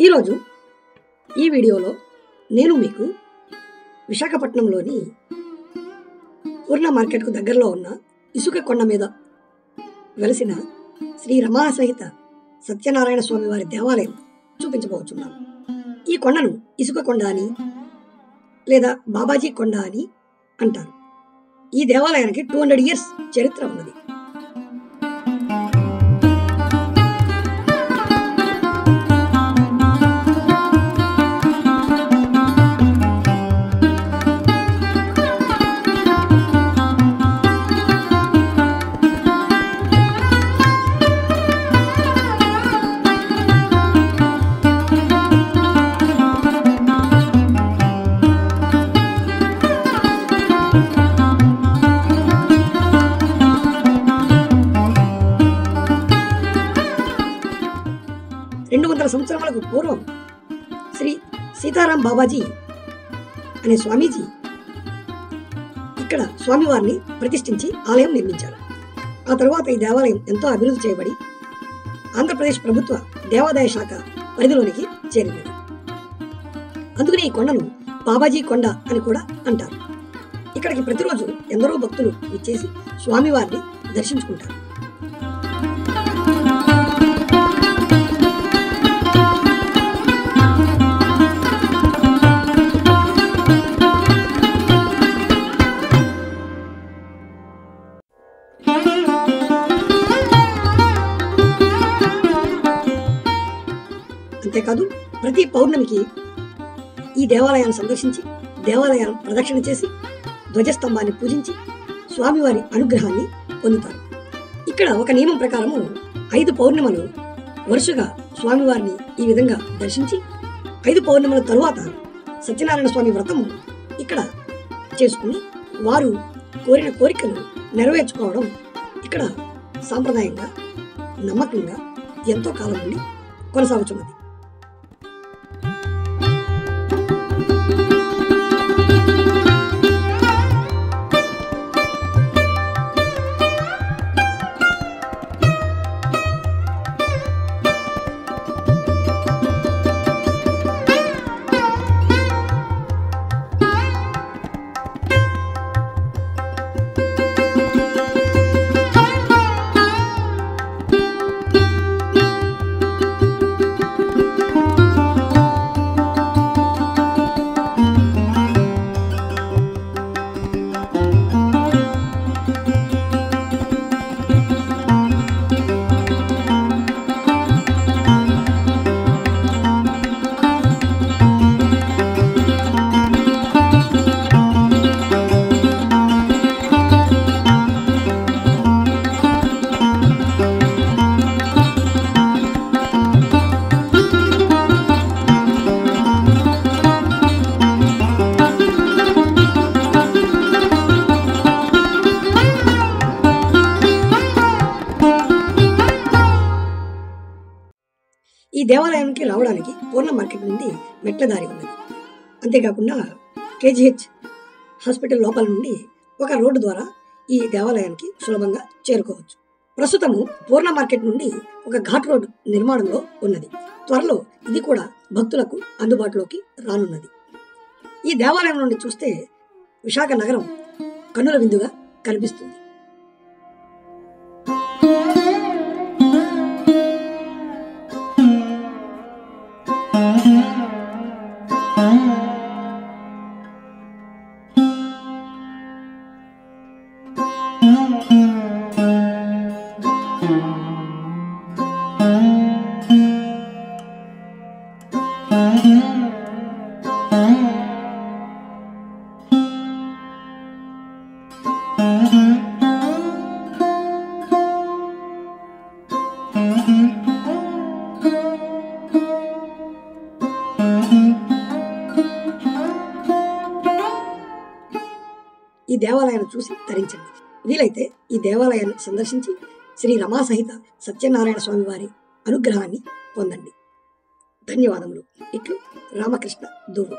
ఈరోజు ఈ వీడియోలో నేను మీకు విశాఖపట్నంలోని పూర్ణ మార్కెట్కు దగ్గరలో ఉన్న ఇసుక కొండ మీద వెలసిన శ్రీ రమా సహిత సత్యనారాయణ స్వామి వారి దేవాలయం చూపించబోతున్నాను. ఈ కొండను ఇసుక కొండ అని లేదా బాబాజీ కొండ అని అంటారు. ఈ దేవాలయానికి 200 years చరిత్ర ఉన్నది. సంవత్సరాలకు పూర్వం శ్రీ సీతారాం బాబాజీ అనే స్వామీజీ ఇక్కడ స్వామివారిని ప్రతిష్ఠించి ఆలయం నిర్మించారు. ఆ తరువాత ఈ దేవాలయం ఎంతో అభివృద్ధి చేయబడి ఆంధ్రప్రదేశ్ ప్రభుత్వ దేవాదాయ శాఖ పరిధిలోనికి చేరింది. అందుకని ఈ కొండను బాబాజీ కొండ అని కూడా అంటారు. ఇక్కడికి ప్రతిరోజు ఎందరో భక్తులు విచ్చేసి స్వామివారిని దర్శించుకుంటారు. అంతేకాదు ప్రతి పౌర్ణమికి ఈ దేవాలయాన్ని సందర్శించి దేవాలయాన్ని ప్రదక్షిణ చేసి ధ్వజస్తంభాన్ని పూజించి స్వామివారి అనుగ్రహాన్ని పొందుతారు. ఇక్కడ ఒక నియమం ప్రకారము 5 పౌర్ణిమలు వరుసగా స్వామివారిని ఈ విధంగా దర్శించి 5 పౌర్ణిమల తరువాత సత్యనారాయణ స్వామి వ్రతము ఇక్కడ చేసుకుని వారు కోరిన కోరికలు నెరవేర్చుకోవడం ఇక్కడ సాంప్రదాయంగా నమ్మకంగా ఎంతో కాలం నుండి కొనసాగుతున్నది. ఈ దేవాలయానికి రావడానికి పూర్ణ మార్కెట్ నుండి మెట్ల దారి ఉన్నది. అంతేకాకుండా కేజీహెచ్ హాస్పిటల్ లోపల నుండి ఒక రోడ్డు ద్వారా ఈ దేవాలయానికి సులభంగా చేరుకోవచ్చు. ప్రస్తుతము పూర్ణ మార్కెట్ నుండి ఒక ఘాట్ రోడ్ నిర్మాణంలో ఉన్నది. త్వరలో ఇది కూడా భక్తులకు అందుబాటులోకి రానున్నది. ఈ దేవాలయం నుండి చూస్తే విశాఖ నగరం కన్నుల విందుగా కనిపిస్తుంది. ఈ దేవాలయాన్ని చూసి తరించండి. వీలైతే ఈ దేవాలయాన్ని సందర్శించి శ్రీ రమా సహిత సత్యనారాయణ స్వామి వారి అనుగ్రహాన్ని పొందండి. ధన్యవాదములు. ఇట్లు రామకృష్ణ దూరు.